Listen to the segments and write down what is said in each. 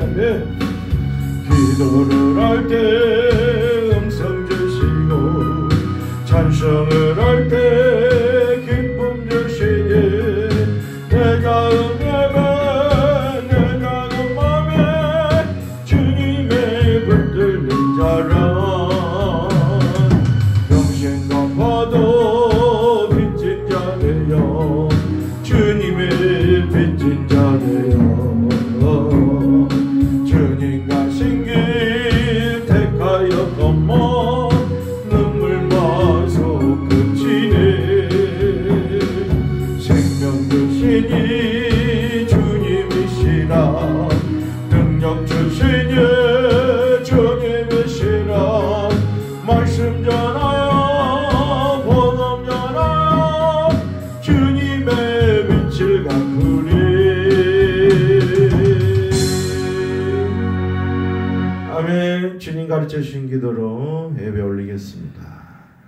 아멘. 기도를 할 때 음성 주시고 찬송을 할 때 기쁨 주시니 내 작은 예배 내 작은 맘에 주님의 붙들린 자라 평생 갚아도 빚진 자 되어 주님의 빚진 자 되어 주님 가신 길 택하여 걷어 눈물 마소 그치네 생명 주시니 주님이시라 능력 주시니 주님이시라 말씀 전하여 복음 전하여 주님의 빛을 갚으리. 아멘. 주님 가르쳐 주신 기도로 예배 올리겠습니다.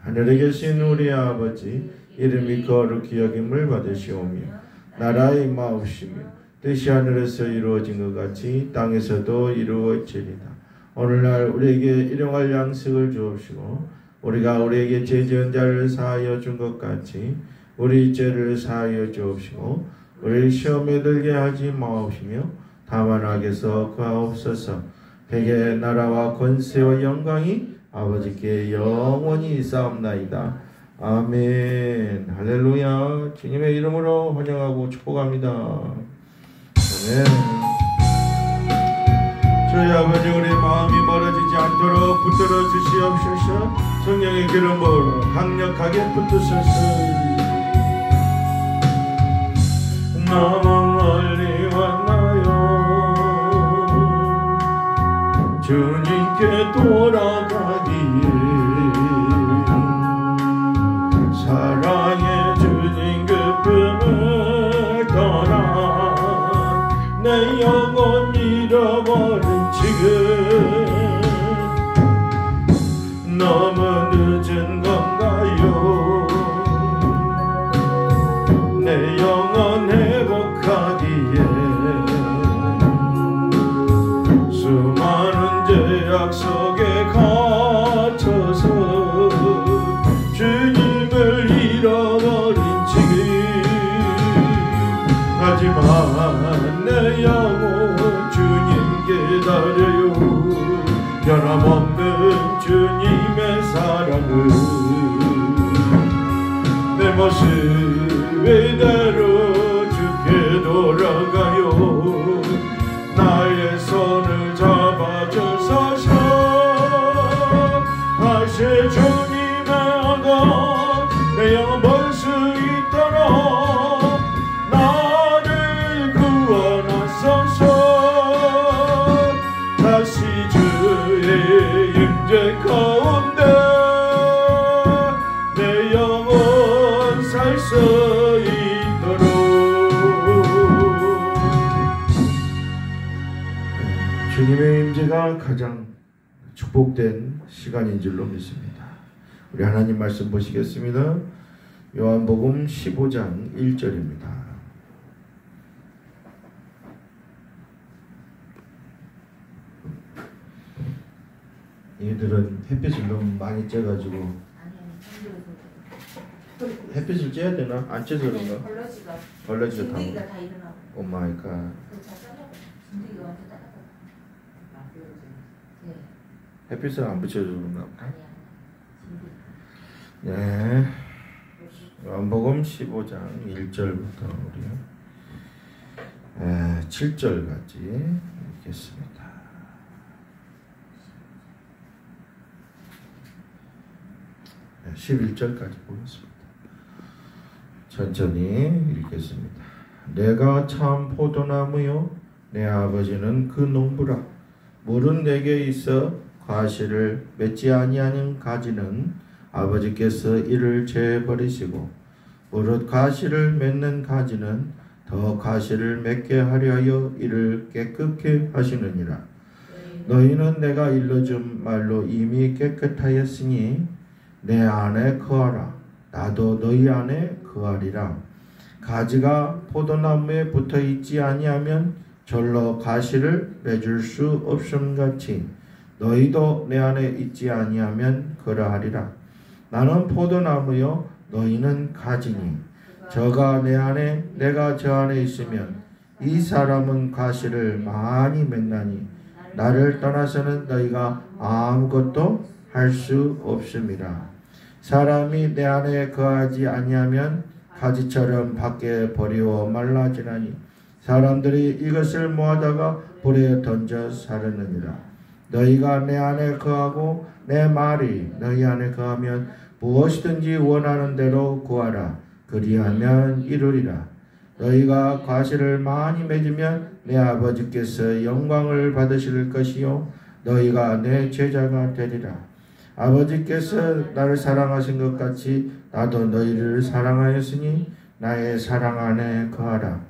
하늘에 계신 우리 아버지 이름이 거룩히 여김을 받으시오며 나라의 임하옵시며 뜻이 하늘에서 이루어진 것 같이 땅에서도 이루어지리다. 오늘날 우리에게 일용할 양식을 주옵시고 우리가 우리에게 죄 지은 자를 사하여 준 것 같이 우리 죄를 사하여 주옵시고 우리를 시험에 들게 하지 마옵시며 다만 악에서 구하옵소서. 백의 나라와 권세와 영광이 아버지께 영원히 있사옵나이다. 아멘. 할렐루야. 주님의 이름으로 환영하고 축복합니다. 아멘. 저희 아버지 우리 마음이 멀어지지 않도록 붙들어 주시옵소서. 성령의 기름으로 강력하게 붙드소서. 너무 멀리 왔나요? 주님께 돌아가기에 사랑의 주님 그 품을 떠나 내 영혼 잃어버린 지금 너무 늦은 건가요? 내 영혼 회복하기에 수많은 죄악 속에 갇혀서 주님을 잃어버린 지금 하지만 내 영혼 주님 기다려요. 변함없는 주님의 사랑을 내 모습 이대로 주께 돌아가요. 나의 손을 잡아주소서. 다시 주님의 언덕 내 영혼 볼 수 있도록 나를 구원하소서. 다시 주의 임재 가운데 내 영혼 살 수 있도록. 주님의 임재가 가장 축복된 시간인 줄로 믿습니다. 우리 하나님 말씀 보시겠습니다. 요한복음 15장 1절입니다. 얘들은 햇빛을 너무 많이 쬐가지고 햇빛을 쬐야 되나? 안 쬐서 그런가? 벌레지가 다 일어나고. 오 마이 갓. 햇빛을 안 붙여서 그런가? 네. 요한복음 15장 1절부터 우리 7절까지 읽겠습니다. 11절까지 보겠습니다. 천천히 읽겠습니다. 내가 참 포도나무요 내 아버지는 그 농부라. 물은 내게 있어 과실을 맺지 아니하는 가지는 아버지께서 이를 제버리시고 무릇 과실을 맺는 가지는 더 과실을 맺게 하려 하여 이를 깨끗게 하시느니라. 너희는 내가 일러준 말로 이미 깨끗하였으니 내 안에 거하라. 나도 너희 안에 거하리라. 가지가 포도나무에 붙어 있지 아니하면 절로 가시를 맺을 수 없음같이 너희도 내 안에 있지 아니하면 그러하리라. 나는 포도나무요 너희는 가지니 저가 내 안에 내가 저 안에 있으면 이 사람은 가시를 많이 맺나니 나를 떠나서는 너희가 아무것도 할 수 없음이라. 사람이 내 안에 거하지 아니하면 가지처럼 밖에 버리워 말라지나니 사람들이 이것을 모아다가 불에 던져 사르느니라. 너희가 내 안에 거하고 내 말이 너희 안에 거하면 무엇이든지 원하는 대로 구하라. 그리하면 이루리라. 너희가 과실을 많이 맺으면 내 아버지께서 영광을 받으실 것이요 너희가 내 제자가 되리라. 아버지께서 나를 사랑하신 것 같이 나도 너희를 사랑하였으니 나의 사랑 안에 거하라.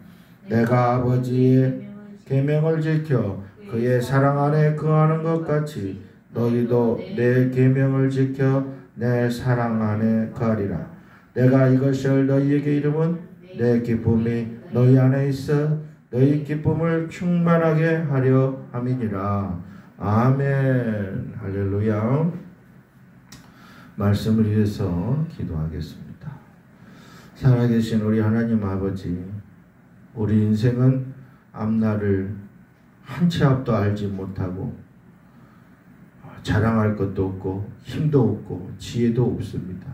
내가 아버지의 계명을 지켜 그의 사랑 안에 거하는 것 같이 너희도 내 계명을 지켜 내 사랑 안에 거하리라. 내가 이것을 너희에게 이름은 내 기쁨이 너희 안에 있어 너희 기쁨을 충만하게 하려 함이니라. 아멘. 할렐루야. 말씀을 위해서 기도하겠습니다. 살아계신 우리 하나님 아버지, 우리 인생은 앞날을 한 치 앞도 알지 못하고 자랑할 것도 없고 힘도 없고 지혜도 없습니다.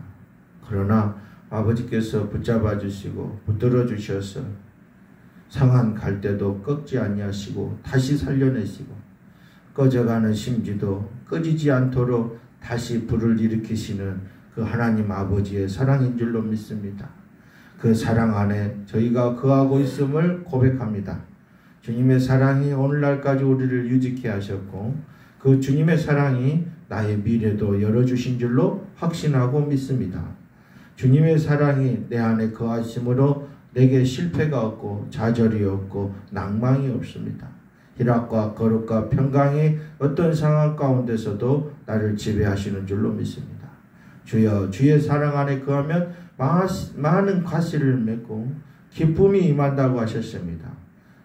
그러나 아버지께서 붙잡아 주시고 붙들어 주셔서 상한 갈대도 꺾지 아니하시고 다시 살려내시고 꺼져가는 심지도 꺼지지 않도록 다시 불을 일으키시는 그 하나님 아버지의 사랑인 줄로 믿습니다. 그 사랑 안에 저희가 거하고 있음을 고백합니다. 주님의 사랑이 오늘날까지 우리를 유지케 하셨고 그 주님의 사랑이 나의 미래도 열어주신 줄로 확신하고 믿습니다. 주님의 사랑이 내 안에 거하심으로 내게 실패가 없고 좌절이 없고 낭망이 없습니다. 희락과 거룩과 평강이 어떤 상황 가운데서도 나를 지배하시는 줄로 믿습니다. 주여, 주의 사랑 안에 거하면 많은 과실을 맺고 기쁨이 임한다고 하셨습니다.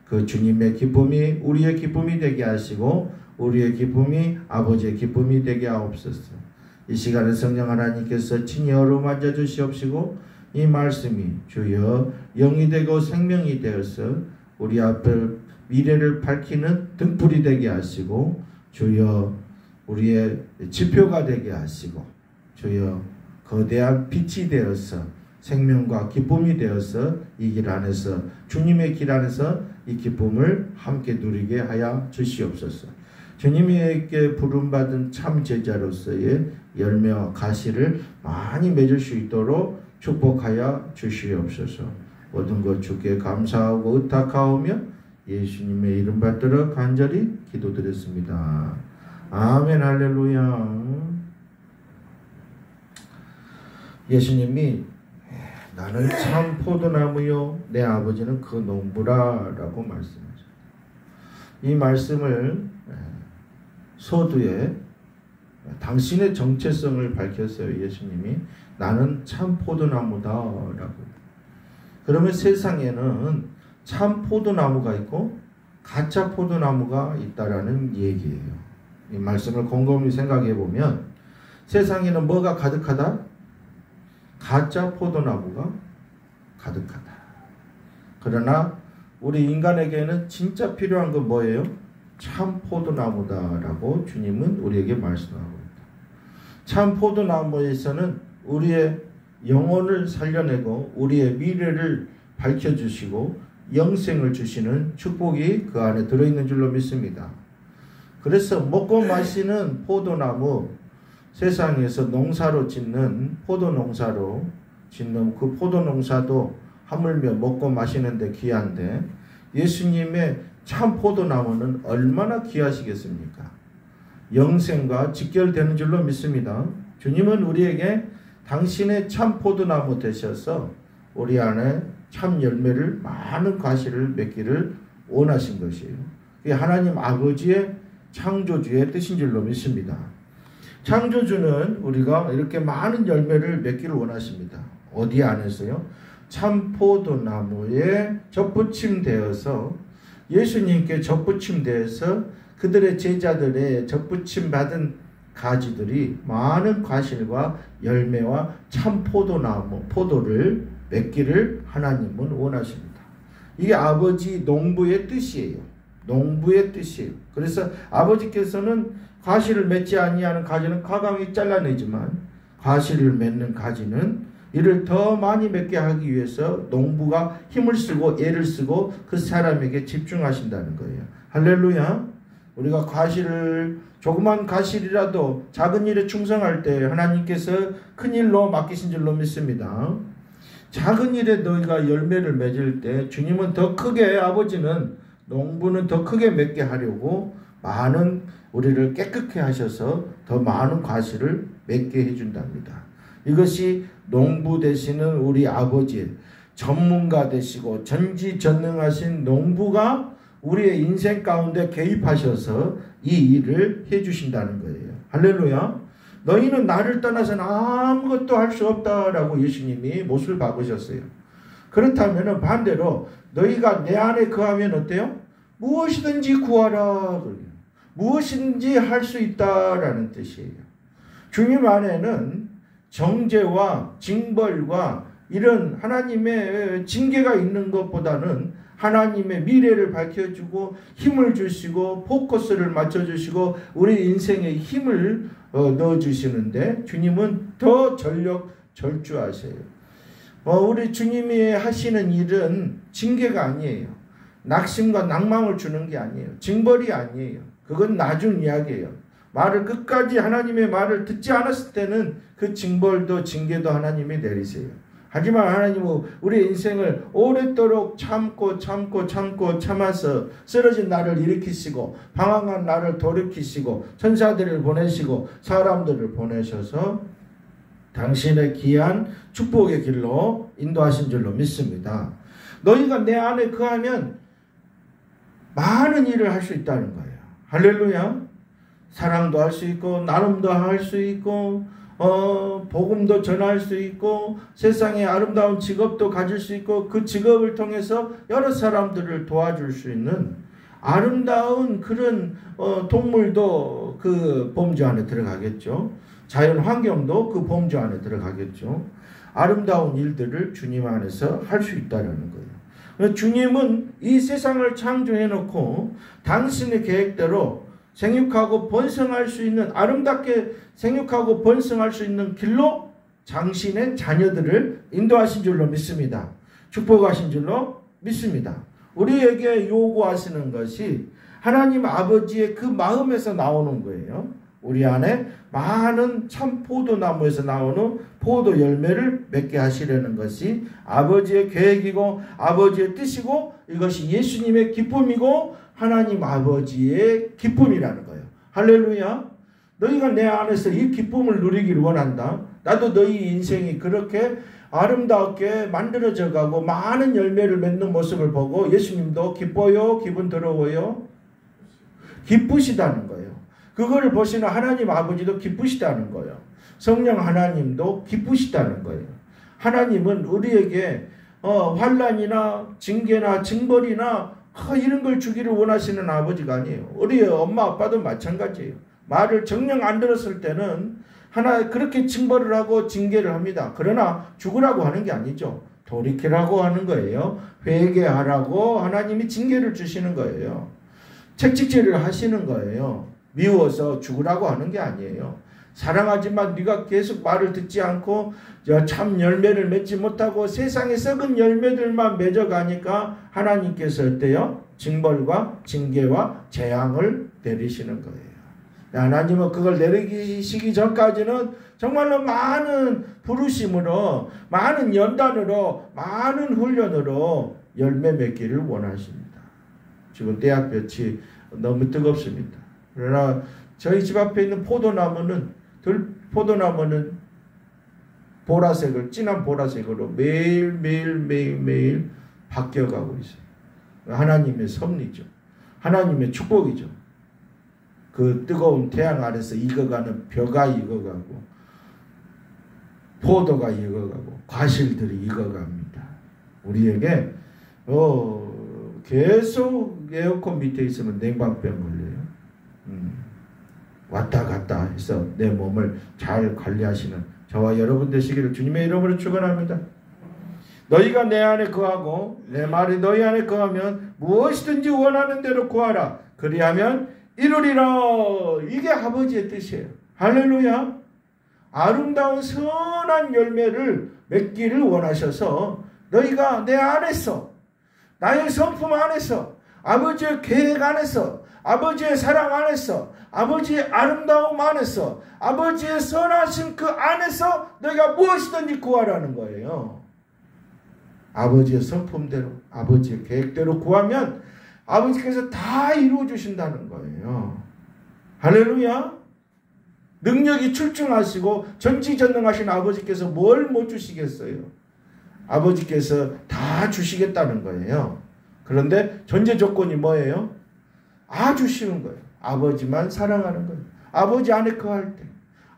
그 주님의 기쁨이 우리의 기쁨이 되게 하시고 우리의 기쁨이 아버지의 기쁨이 되게 하옵소서. 이 시간에 성령 하나님께서 친히 어루만져 주시옵시고 이 말씀이 주여 영이 되고 생명이 되어서 우리 앞을 미래를 밝히는 등불이 되게 하시고 주여 우리의 지표가 되게 하시고 주여 거대한 빛이 되어서 생명과 기쁨이 되어서 이 길 안에서 주님의 길 안에서 이 기쁨을 함께 누리게 하여 주시옵소서. 주님에게 부름받은 참 제자로서의 열매와 가시를 많이 맺을 수 있도록 축복하여 주시옵소서. 모든 것 주께 감사하고 의탁하오며 예수님의 이름 받들어 간절히 기도드렸습니다. 아멘. 할렐루야. 예수님이 나는 참 포도나무요 내 아버지는 그 농부라 라고 말씀하셨어요. 이 말씀을 서두에 당신의 정체성을 밝혔어요. 예수님이 나는 참 포도나무다 라고. 그러면 세상에는 참 포도나무가 있고 가짜 포도나무가 있다라는 얘기예요. 이 말씀을 곰곰이 생각해 보면 세상에는 뭐가 가득하다? 가짜 포도나무가 가득하다. 그러나 우리 인간에게는 진짜 필요한 건 뭐예요? 참 포도나무다라고 주님은 우리에게 말씀하고 있다. 참 포도나무에서는 우리의 영혼을 살려내고 우리의 미래를 밝혀주시고 영생을 주시는 축복이 그 안에 들어있는 줄로 믿습니다. 그래서 먹고 마시는 포도나무, 세상에서 농사로 짓는 포도농사로 짓는 그 포도농사도 하물며 먹고 마시는데 귀한데 예수님의 참 포도나무는 얼마나 귀하시겠습니까? 영생과 직결되는 줄로 믿습니다. 주님은 우리에게 당신의 참 포도나무 되셔서 우리 안에 참 열매를 많은 과실을 맺기를 원하신 것이에요. 그게 하나님 아버지의 창조주의 뜻인 줄로 믿습니다. 창조주는 우리가 이렇게 많은 열매를 맺기를 원하십니다. 어디 안에서요? 참 포도나무에 접붙임되어서 예수님께 접붙임돼서 그들의 제자들의 접붙임 받은 가지들이 많은 과실과 열매와 참 포도나무, 포도를 맺기를 하나님은 원하십니다. 이게 아버지 농부의 뜻이에요. 농부의 뜻이에요. 그래서 아버지께서는 과실을 맺지 아니하는 가지는 과감히 잘라내지만 과실을 맺는 가지는 이를 더 많이 맺게 하기 위해서 농부가 힘을 쓰고 애를 쓰고 그 사람에게 집중하신다는 거예요. 할렐루야. 우리가 과실을 조그만 과실이라도 작은 일에 충성할 때 하나님께서 큰 일로 맡기신 줄로 믿습니다. 작은 일에 너희가 열매를 맺을 때 주님은 더 크게, 아버지는 농부는 더 크게 맺게 하려고 많은 우리를 깨끗게 하셔서 더 많은 과실을 맺게 해준답니다. 이것이 농부 되시는 우리 아버지의 전문가 되시고 전지전능하신 농부가 우리의 인생 가운데 개입하셔서 이 일을 해주신다는 거예요. 할렐루야. 너희는 나를 떠나서는 아무것도 할 수 없다라고 예수님이 못을 박으셨어요. 그렇다면 반대로 너희가 내 안에 거하면 어때요? 무엇이든지 구하라. 무엇이든지 할 수 있다라는 뜻이에요. 주님 안에는 정죄와 징벌과 이런 하나님의 징계가 있는 것보다는 하나님의 미래를 밝혀주고 힘을 주시고 포커스를 맞춰주시고 우리 인생에 힘을 넣어주시는데 주님은 더 전력 절주하세요. 우리 주님이 하시는 일은 징계가 아니에요. 낙심과 낭망을 주는 게 아니에요. 징벌이 아니에요. 그건 나중 이야기예요. 말을 끝까지 하나님의 말을 듣지 않았을 때는 그 징벌도 징계도 하나님이 내리세요. 하지만 하나님은 우리 인생을 오랫도록 참아서 쓰러진 나를 일으키시고 방황한 나를 돌이키시고 천사들을 보내시고 사람들을 보내셔서 당신의 귀한 축복의 길로 인도하신 줄로 믿습니다. 너희가 내 안에 거하면 많은 일을 할 수 있다는 거예요. 할렐루야. 사랑도 할 수 있고 나눔도 할 수 있고 복음도 전할 수 있고 세상에 아름다운 직업도 가질 수 있고 그 직업을 통해서 여러 사람들을 도와줄 수 있는 아름다운 그런 동물도 그 범주 안에 들어가겠죠. 자연 환경도 그 범주 안에 들어가겠죠. 아름다운 일들을 주님 안에서 할 수 있다는 거예요. 주님은 이 세상을 창조해 놓고 당신의 계획대로 생육하고 번성할 수 있는, 아름답게 생육하고 번성할 수 있는 길로 당신의 자녀들을 인도하신 줄로 믿습니다. 축복하신 줄로 믿습니다. 우리에게 요구하시는 것이 하나님 아버지의 그 마음에서 나오는 거예요. 우리 안에 많은 참 포도나무에서 나오는 포도 열매를 맺게 하시려는 것이 아버지의 계획이고 아버지의 뜻이고 이것이 예수님의 기쁨이고 하나님 아버지의 기쁨이라는 거예요. 할렐루야. 너희가 내 안에서 이 기쁨을 누리기를 원한다. 나도 너희 인생이 그렇게 아름답게 만들어져 가고 많은 열매를 맺는 모습을 보고 예수님도 기뻐요? 기분 더러워요? 기쁘시다는 거예요. 그거를 보시는 하나님 아버지도 기쁘시다는 거예요. 성령 하나님도 기쁘시다는 거예요. 하나님은 우리에게 환난이나 징계나 징벌이나 이런 걸 주기를 원하시는 아버지가 아니에요. 우리 엄마 아빠도 마찬가지예요. 말을 정녕 안 들었을 때는 그렇게 징벌을 하고 징계를 합니다. 그러나 죽으라고 하는 게 아니죠. 돌이키라고 하는 거예요. 회개하라고 하나님이 징계를 주시는 거예요. 책찍질을 하시는 거예요. 미워서 죽으라고 하는 게 아니에요. 사랑하지만 네가 계속 말을 듣지 않고 참 열매를 맺지 못하고 세상에 썩은 열매들만 맺어가니까 하나님께서 어때요? 징벌과 징계와 재앙을 내리시는 거예요. 하나님은 그걸 내리시기 전까지는 정말로 많은 부르심으로 많은 연단으로 많은 훈련으로 열매 맺기를 원하십니다. 지금 대학볕이 너무 뜨겁습니다. 그러나 저희 집 앞에 있는 포도나무는 보라색을 진한 보라색으로 매일 바뀌어가고 있어요. 하나님의 섭리죠. 하나님의 축복이죠. 그 뜨거운 태양 아래서 익어가는 벼가 익어가고 포도가 익어가고 과실들이 익어갑니다. 우리에게 계속 에어컨 밑에 있으면 냉방병 걸려요. 왔다 갔다 해서 내 몸을 잘 관리하시는 저와 여러분 되시기를 주님의 이름으로 축원합니다. 너희가 내 안에 거하고 내 말이 너희 안에 거하면 무엇이든지 원하는 대로 구하라. 그리하면 이루리라. 이게 아버지의 뜻이에요. 할렐루야. 아름다운 선한 열매를 맺기를 원하셔서 너희가 내 안에서, 나의 성품 안에서, 아버지의 계획 안에서, 아버지의 사랑 안에서, 아버지의 아름다움 안에서, 아버지의 선하심 그 안에서 너희가 무엇이든지 구하라는 거예요. 아버지의 성품대로, 아버지의 계획대로 구하면 아버지께서 다 이루어 주신다는 거예요. 할렐루야. 능력이 출중하시고 전지전능하신 아버지께서 뭘 못 주시겠어요? 아버지께서 다 주시겠다는 거예요. 그런데 전제 조건이 뭐예요? 주시는 거예요. 아버지만 사랑하는 거예요. 아버지 안에 거할 때,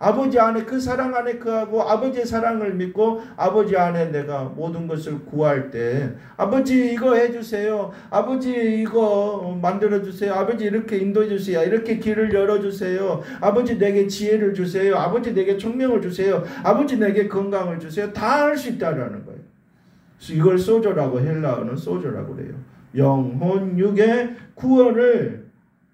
아버지 안에 그 사랑 안에 거하고 아버지의 사랑을 믿고 아버지 안에 내가 모든 것을 구할 때, 아버지 이거 해주세요, 아버지 이거 만들어주세요, 아버지 이렇게 인도해주세요, 이렇게 길을 열어주세요, 아버지 내게 지혜를 주세요, 아버지 내게 총명을 주세요, 아버지 내게 건강을 주세요. 다 할 수 있다라는 거예요. 그래서 이걸 소조라고, 헬라어는 소조라고 그래요. 영혼 육의 구원을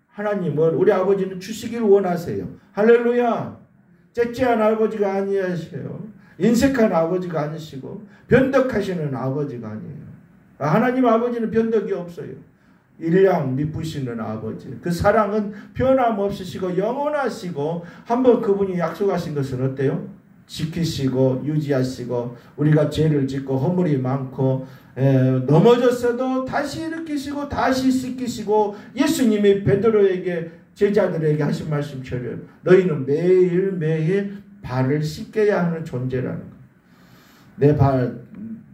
하나님은, 우리 아버지는 주시길 원하세요. 할렐루야. 째째한 아버지가 아니시요, 인색한 아버지가 아니시고 변덕하시는 아버지가 아니에요. 하나님 아버지는 변덕이 없어요. 일량 미쁘시는 아버지, 그 사랑은 변함없으시고 영원하시고, 한번 그분이 약속하신 것은 어때요? 지키시고 유지하시고, 우리가 죄를 짓고 허물이 많고 넘어졌어도 다시 일으키시고 다시 씻기시고, 예수님이 베드로에게, 제자들에게 하신 말씀처럼 너희는 매일매일 발을 씻겨야 하는 존재라는 것. 내 발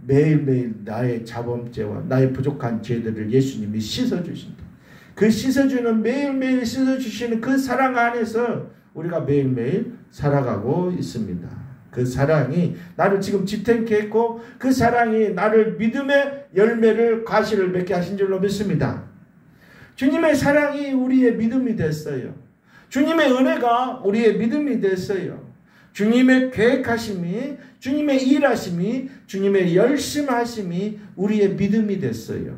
매일매일 나의 자범죄와 나의 부족한 죄들을 예수님이 씻어주신다. 그 씻어주는, 매일매일 씻어주시는 그 사랑 안에서 우리가 매일매일 살아가고 있습니다. 그 사랑이 나를 지금 지탱케 했고, 그 사랑이 나를 믿음의 열매를, 과실을 맺게 하신 줄로 믿습니다. 주님의 사랑이 우리의 믿음이 됐어요. 주님의 은혜가 우리의 믿음이 됐어요. 주님의 계획하심이, 주님의 일하심이, 주님의 열심하심이 우리의 믿음이 됐어요.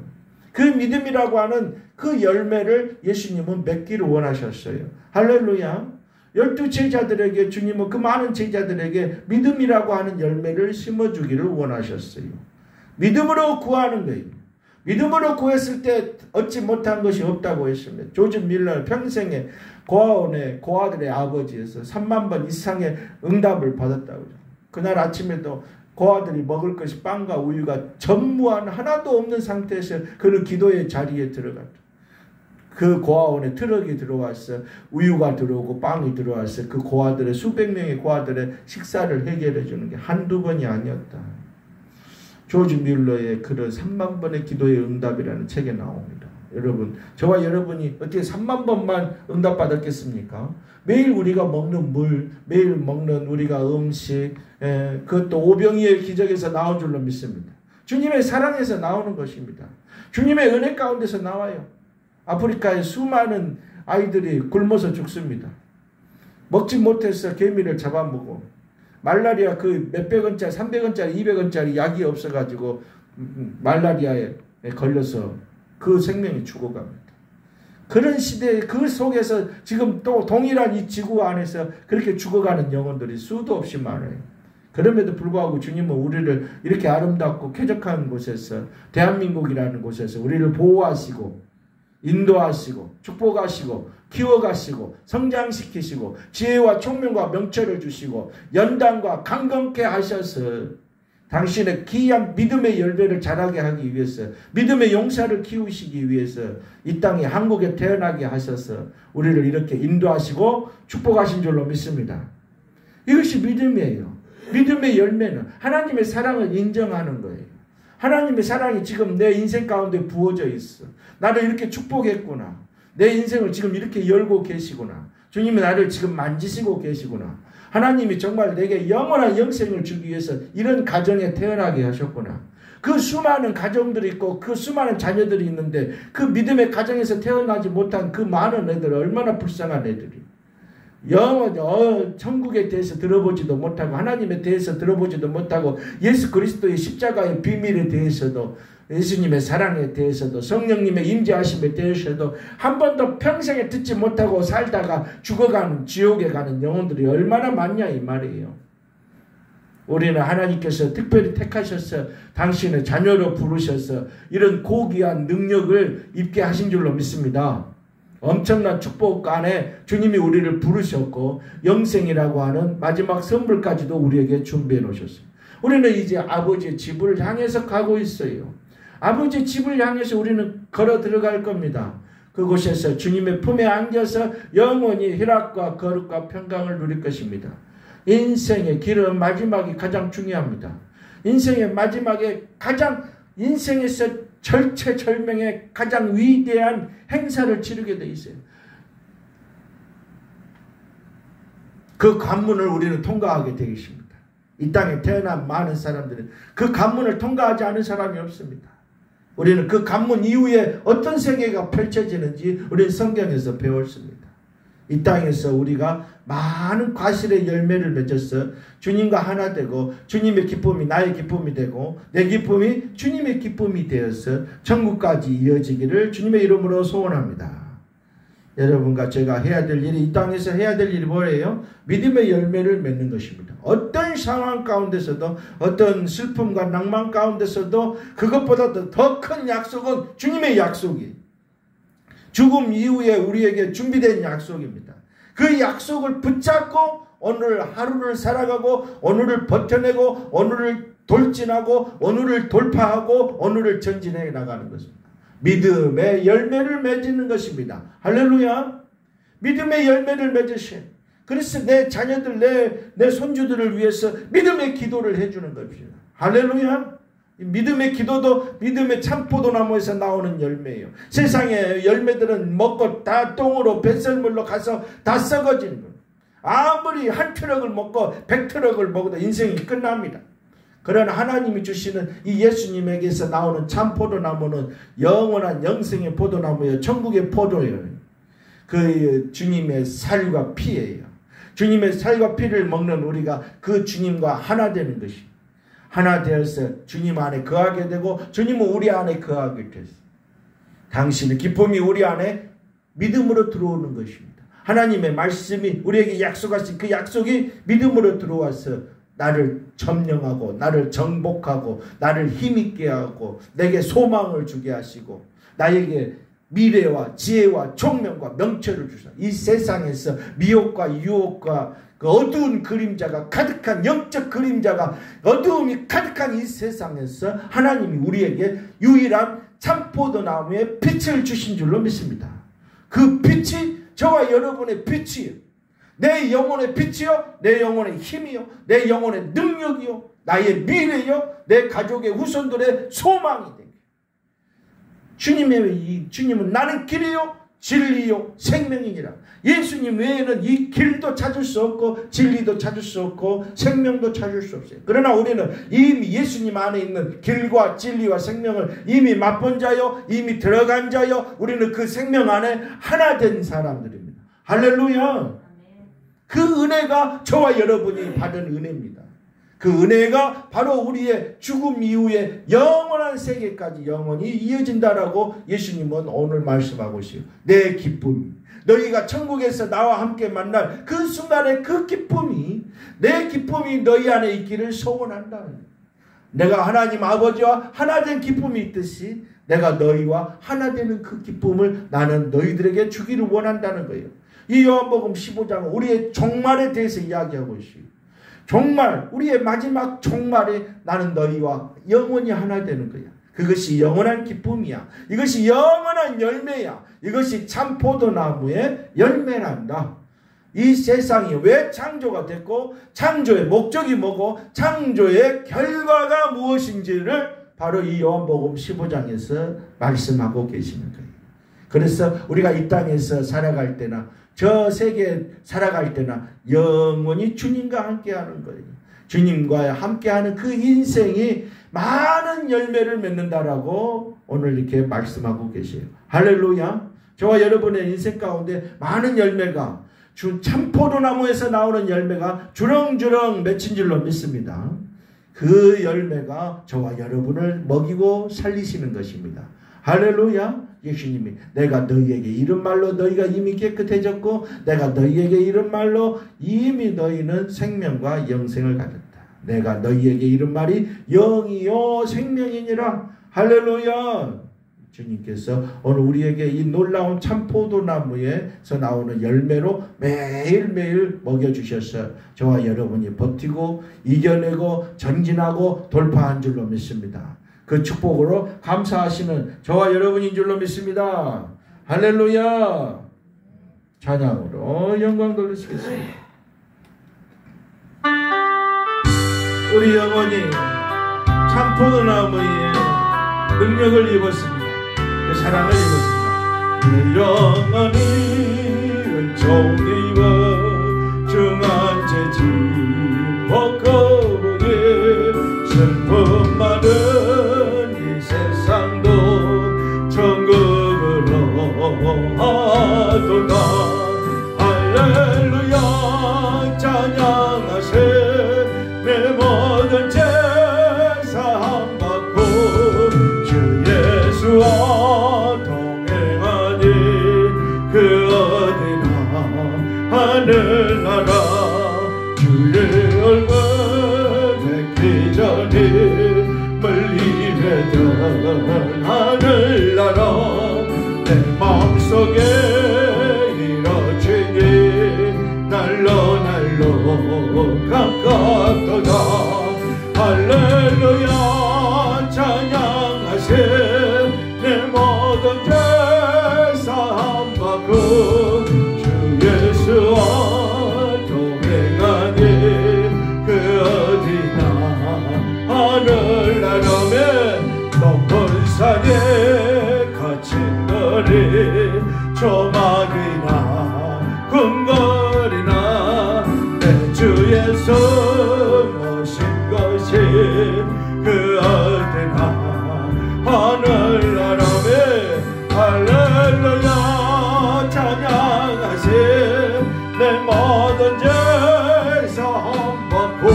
그 믿음이라고 하는 그 열매를 예수님은 맺기를 원하셨어요. 할렐루야. 12제자들에게 주님은, 그 많은 제자들에게 믿음이라고 하는 열매를 심어주기를 원하셨어요. 믿음으로 구하는 거예요. 믿음으로 구했을 때 얻지 못한 것이 없다고 했습니다. 조지 밀러 평생에 고아원의 고아들의 아버지에서 3만 번 이상의 응답을 받았다고. 그날 아침에도 고아들이 먹을 것이 빵과 우유가 전무한 하나도 없는 상태에서 그는 기도의 자리에 들어갔다. 그 고아원에 트럭이 들어와서 우유가 들어오고 빵이 들어와서 그 고아들의, 수백 명의 고아들의 식사를 해결해 주는 게 한두 번이 아니었다. 조지 뮬러의 글은 3만 번의 기도의 응답이라는 책에 나옵니다. 여러분, 저와 여러분이 어떻게 3만 번만 응답받았겠습니까? 매일 우리가 먹는 물, 매일 먹는 우리가 음식, 그것도 오병이의 기적에서 나온 줄로 믿습니다. 주님의 사랑에서 나오는 것입니다. 주님의 은혜 가운데서 나와요. 아프리카의 수많은 아이들이 굶어서 죽습니다. 먹지 못해서 개미를 잡아먹고, 말라리아 그 몇백 원짜리, 300원짜리, 200원짜리 약이 없어가지고 말라리아에 걸려서 그 생명이 죽어갑니다. 그런 시대, 그 속에서 지금 또 동일한 이 지구 안에서 그렇게 죽어가는 영혼들이 수도 없이 많아요. 그럼에도 불구하고 주님은 우리를 이렇게 아름답고 쾌적한 곳에서, 대한민국이라는 곳에서 우리를 보호하시고 인도하시고 축복하시고 키워가시고 성장시키시고 지혜와 총명과 명철을 주시고 연단과 강건케 하셔서 당신의 귀한 믿음의 열매를 자라게 하기 위해서, 믿음의 용사를 키우시기 위해서 이 땅에, 한국에 태어나게 하셔서 우리를 이렇게 인도하시고 축복하신 줄로 믿습니다. 이것이 믿음이에요. 믿음의 열매는 하나님의 사랑을 인정하는 거예요. 하나님의 사랑이 지금 내 인생 가운데 부어져 있어. 나를 이렇게 축복했구나. 내 인생을 지금 이렇게 열고 계시구나. 주님이 나를 지금 만지시고 계시구나. 하나님이 정말 내게 영원한 영생을 주기 위해서 이런 가정에 태어나게 하셨구나. 그 수많은 가정들이 있고 그 수많은 자녀들이 있는데 그 믿음의 가정에서 태어나지 못한 그 많은 애들 얼마나 불쌍한 애들이 영원 천국에 대해서 들어보지도 못하고 하나님에 대해서 들어보지도 못하고 예수 그리스도의 십자가의 비밀에 대해서도 예수님의 사랑에 대해서도 성령님의 임재하심에 대해서도 한 번도 평생에 듣지 못하고 살다가 죽어가는 지옥에 가는 영혼들이 얼마나 많냐 이 말이에요. 우리는 하나님께서 특별히 택하셔서 당신의 자녀로 부르셔서 이런 고귀한 능력을 입게 하신 줄로 믿습니다. 엄청난 축복 안에 주님이 우리를 부르셨고 영생이라고 하는 마지막 선물까지도 우리에게 준비해 놓으셨어요. 우리는 이제 아버지의 집을 향해서 가고 있어요. 아버지의 집을 향해서 우리는 걸어 들어갈 겁니다. 그곳에서 주님의 품에 안겨서 영원히 희락과 거룩과 평강을 누릴 것입니다. 인생의 길은 마지막이 가장 중요합니다. 인생의 마지막에 인생에서 절체절명의 가장 위대한 행사를 치르게 돼 있어요. 그 관문을 우리는 통과하게 되어 있습니다. 이 땅에 태어난 많은 사람들은 그 관문을 통과하지 않은 사람이 없습니다. 우리는 그 관문 이후에 어떤 세계가 펼쳐지는지 우리는 성경에서 배웠습니다. 이 땅에서 우리가 많은 과실의 열매를 맺어서 주님과 하나 되고 주님의 기쁨이 나의 기쁨이 되고 내 기쁨이 주님의 기쁨이 되어서 천국까지 이어지기를 주님의 이름으로 소원합니다. 여러분과 제가 해야 될 일이 이 땅에서 해야 될 일이 뭐예요? 믿음의 열매를 맺는 것입니다. 어떤 상황 가운데서도 어떤 슬픔과 낭만 가운데서도 그것보다 더 큰 약속은 주님의 약속이 죽음 이후에 우리에게 준비된 약속입니다. 그 약속을 붙잡고 오늘 하루를 살아가고 오늘을 버텨내고 오늘을 돌진하고 오늘을 돌파하고 오늘을 전진해 나가는 것입니다. 믿음의 열매를 맺는 것입니다. 할렐루야. 믿음의 열매를 맺으셔. 그래서 내 자녀들 내 손주들을 위해서 믿음의 기도를 해주는 것입니다. 할렐루야. 믿음의 기도도 믿음의 참포도나무에서 나오는 열매예요. 세상의 열매들은 먹고 다 똥으로 뱃설물로 가서 다 썩어지는 거예요. 아무리 한 트럭을 먹고 100트럭을 먹어도 인생이 끝납니다. 그러나 하나님이 주시는 이 예수님에게서 나오는 참포도나무는 영원한 영생의 포도나무예요. 천국의 포도예요. 그 주님의 살과 피예요. 주님의 살과 피를 먹는 우리가 그 주님과 하나 되는 것입니다. 하나 되어서 주님 안에 거하게 되고 주님은 우리 안에 거하게 됐어요. 당신의 기쁨이 우리 안에 믿음으로 들어오는 것입니다. 하나님의 말씀이 우리에게 약속하신 그 약속이 믿음으로 들어와서 나를 점령하고 나를 정복하고 나를 힘있게 하고 내게 소망을 주게 하시고 나에게 미래와 지혜와 총명과 명철을 주사 이 세상에서 미혹과 유혹과 그 어두운 그림자가 가득한 영적 그림자가 어두움이 가득한 이 세상에서 하나님이 우리에게 유일한 참포도나무의 빛을 주신 줄로 믿습니다. 그 빛이 저와 여러분의 빛이에요. 내 영혼의 빛이요, 내 영혼의 힘이요, 내 영혼의 능력이요, 나의 미래요, 내 가족의 후손들의 소망이 됩니다. 주님은 나는 길이요, 진리요, 생명이니라. 예수님 외에는 이 길도 찾을 수 없고 진리도 찾을 수 없고 생명도 찾을 수 없어요. 그러나 우리는 이미 예수님 안에 있는 길과 진리와 생명을 이미 맛본 자요, 이미 들어간 자요, 우리는 그 생명 안에 하나 된 사람들입니다. 할렐루야. 그 은혜가 저와 여러분이 받은 은혜입니다. 그 은혜가 바로 우리의 죽음 이후에 영원한 세계까지 영원히 이어진다라고 예수님은 오늘 말씀하고 있어요. 내 기쁨이 너희가 천국에서 나와 함께 만날 그 순간의 그 기쁨이 내 기쁨이 너희 안에 있기를 소원한다. 내가 하나님 아버지와 하나 된 기쁨이 있듯이 내가 너희와 하나 되는 그 기쁨을 나는 너희들에게 주기를 원한다는 거예요. 이 요한복음 15장은 우리의 종말에 대해서 이야기하고 있어요. 종말, 우리의 마지막 종말에 나는 너희와 영원히 하나 되는 거야. 그것이 영원한 기쁨이야. 이것이 영원한 열매야. 이것이 참 포도나무의 열매란다. 이 세상이 왜 창조가 됐고 창조의 목적이 뭐고 창조의 결과가 무엇인지를 바로 이 요한복음 15장에서 말씀하고 계시는 거예요. 그래서 우리가 이 땅에서 살아갈 때나 저 세계에 살아갈 때나 영원히 주님과 함께하는 거예요. 주님과 함께하는 그 인생이 많은 열매를 맺는다라고 오늘 이렇게 말씀하고 계세요. 할렐루야. 저와 여러분의 인생 가운데 많은 열매가 참포도나무에서 나오는 열매가 주렁주렁 맺힌 줄로 믿습니다. 그 열매가 저와 여러분을 먹이고 살리시는 것입니다. 할렐루야. 예수님이 내가 너희에게 이른 말로 너희가 이미 깨끗해졌고 내가 너희에게 이른 말로 이미 너희는 생명과 영생을 가졌다. 내가 너희에게 이른 말이 영이요 생명이니라. 할렐루야. 주님께서 오늘 우리에게 이 놀라운 참포도나무에서 나오는 열매로 매일매일 먹여주셔서 저와 여러분이 버티고 이겨내고 전진하고 돌파한 줄로 믿습니다. 그 축복으로 감사하시는 저와 여러분인 줄로 믿습니다. 할렐루야. 찬양으로 영광 돌리시겠습니다. 우리 영혼이 참포도나무의 능력을 입었습니다. 그 사랑을 입었습니다. 영원히 은총을 입어 중한 죄짐 벗거보게 슬픔 많은 이 세상도 천국으로 하도다. 할렐루야. 찬양하세. 내 모든 죄 사함받고 주 예수와 동행하니 그 어디나 하늘나라 주의 얼굴 뵙기 전에 멀리했던 하늘나라 내 마음속에 이뤄지니 날로 가깝도다. 할렐루야. 찬양하세. 내 모든 죄 사함받고 주 예수와 동행하니 그 어디나 하늘나라에 높은 산에 거친 거리 조막이나 궁궐이나 내 주 예수 모신 것이 그 어디나 하늘나라에 할렐루야. 찬양하세. 내 모든 죄 사함받고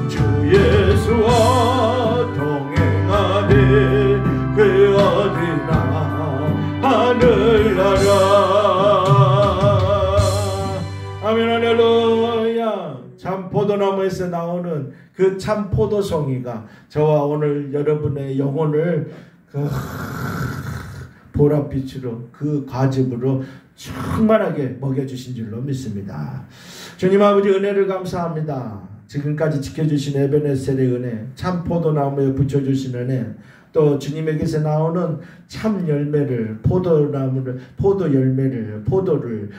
주 예수와 동행하니 그 어디나 하늘나라. 아멘. 할렐루야. 참포도나무에서 나오는 그 참포도송이가 저와 오늘 여러분의 영혼을 그 보랏빛으로 그 과즙으로 충만하게 먹여주신 줄로 믿습니다. 주님 아버지 은혜를 감사합니다. 지금까지 지켜주신 에베네셀의 은혜, 참포도나무에 붙여주신 은혜, 또 주님에게서 나오는 참 열매를, 포도나무를, 포도 열매를,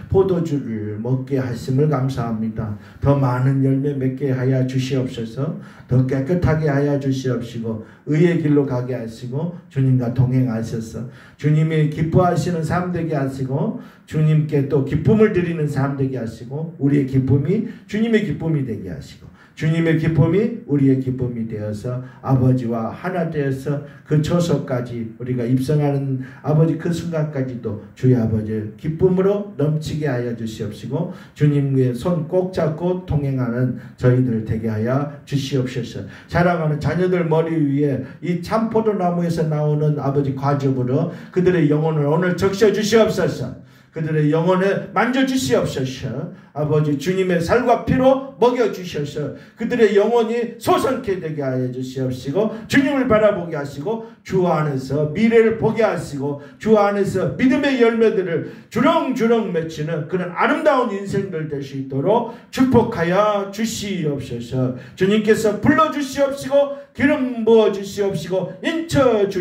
포도주를 먹게 하심을 감사합니다. 더 많은 열매 맺게 하여 주시옵소서. 더 깨끗하게 하여 주시옵시고 의의 길로 가게 하시고 주님과 동행하셔서 주님이 기뻐하시는 삶 되게 하시고 주님께 또 기쁨을 드리는 삶 되게 하시고 우리의 기쁨이 주님의 기쁨이 되게 하시고 주님의 기쁨이 우리의 기쁨이 되어서 아버지와 하나 되어서 그 초소까지 우리가 입성하는 아버지 그 순간까지도 주의 아버지 기쁨으로 넘치게 하여 주시옵시고 주님의 손 꼭 잡고 동행하는 저희들 되게 하여 주시옵소서. 자라가는 자녀들 머리 위에 이 참포도나무에서 나오는 아버지 과즙으로 그들의 영혼을 오늘 적셔 주시옵소서. 그들의 영혼에 만져주시옵소서. 아버지 주님의 살과 피로 먹여주셔서 그들의 영혼이 솟아게 되게 하여 주시옵시고 주님을 바라보게 하시고 주 안에서 미래를 보게 하시고 주 안에서 믿음의 열매들을 주렁주렁 맺히는 그런 아름다운 인생들 될 수 있도록 축복하여 주시옵소서. 주님께서 불러주시옵시고 기름 부어주시옵시고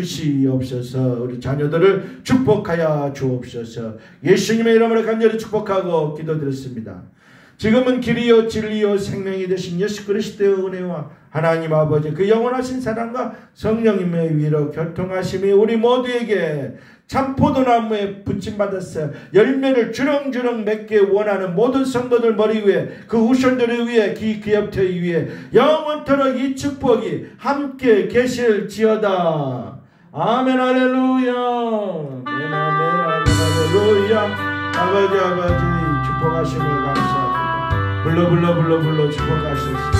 인쳐주시옵소서. 우리 자녀들을 축복하여 주옵소서. 예수님의 이름으로 간절히 축복하고 기도드렸습니다. 지금은 길이요 진리요 생명이 되신 예수 그리스도의 은혜와 하나님 아버지 그 영원하신 사랑과 성령님의 위로 교통하심이 우리 모두에게 참포도나무에 붙임받았어요. 열매를 주렁주렁 맺게 원하는 모든 성도들 머리 위에, 그 후손들 위에, 기업체 위에 영원토록 이 축복이 함께 계실지어다. 아멘 할렐루야. 아멘 아멘 할렐루야. 아버지 축복하심을 감사합니다. 불러 축복하셨습니다.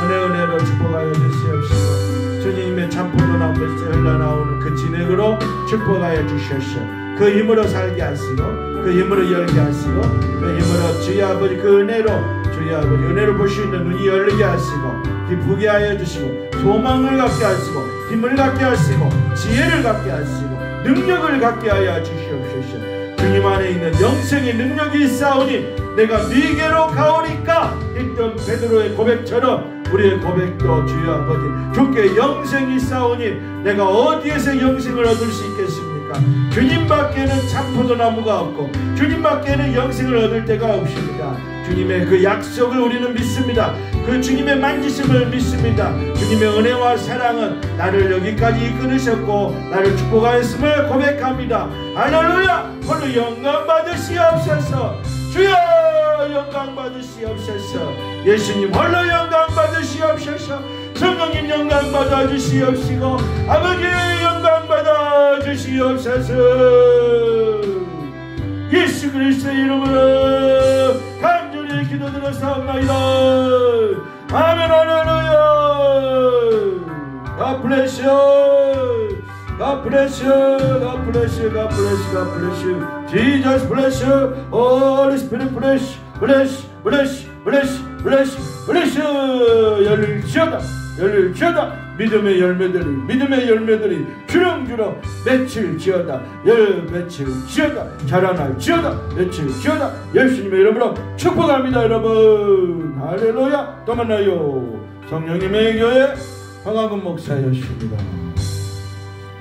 은혜로 축복하여 주시옵시고 주님의 참포도나무에서 흘러나오는 그 진액으로 축복하여 주시옵시고 그 힘으로 살게 하시고 그 힘으로 열게 하시고 그 힘으로 주의 아버지 그 은혜로 주의 아버지 은혜로 볼 수 있는 눈이 열리게 하시고 기쁘게 하여 주시고 소망을 갖게 하시고 힘을 갖게 하시고 지혜를 갖게 하시고 능력을 갖게 하여 주시옵소서. 주님 안에 있는 영생의 능력이 있사오니 내가 네게로 가오니까 했던 베드로의 고백처럼 우리의 고백도 주여 아버지 주께 영생이 있사오니 내가 어디에서 영생을 얻을 수 있겠습니까? 주님밖에는 참포도나무가 없고 주님밖에는 영생을 얻을 데가 없습니다. 주님의 그 약속을 우리는 믿습니다. 그 주님의 만지심을 믿습니다. 주님의 은혜와 사랑은 나를 여기까지 이끌으셨고 나를 축복하였음을 고백합니다. 할렐루야. 홀로 영광 받으시옵소서. 주여 영광 받으시옵소서. 예수님 홀로 영광 받으시옵소서. 성령님 영광 받아주시옵시고 아버지 영광 받아주시옵소서. 예수 그리스도의 이름으로 간절히 기도드렸사옵나이다. 아멘 할렐루야. God bless you. God bless you. God bless you. God bless you. God bless you. Jesus bless you. Holy Spirit bless. Bless. Bless. Bless. Bless. Bless. 열릴지어다. 열릴지어다. 믿음의 열매들이 주렁주렁 맺힐지어다. 맺힐지어다. 자라날지어다. 맺힐지어다. 예수님의 이름으로 축복합니다 여러분. 할렐루야. 또 만나요. 성령님의 교회 황학은 목사였습니다.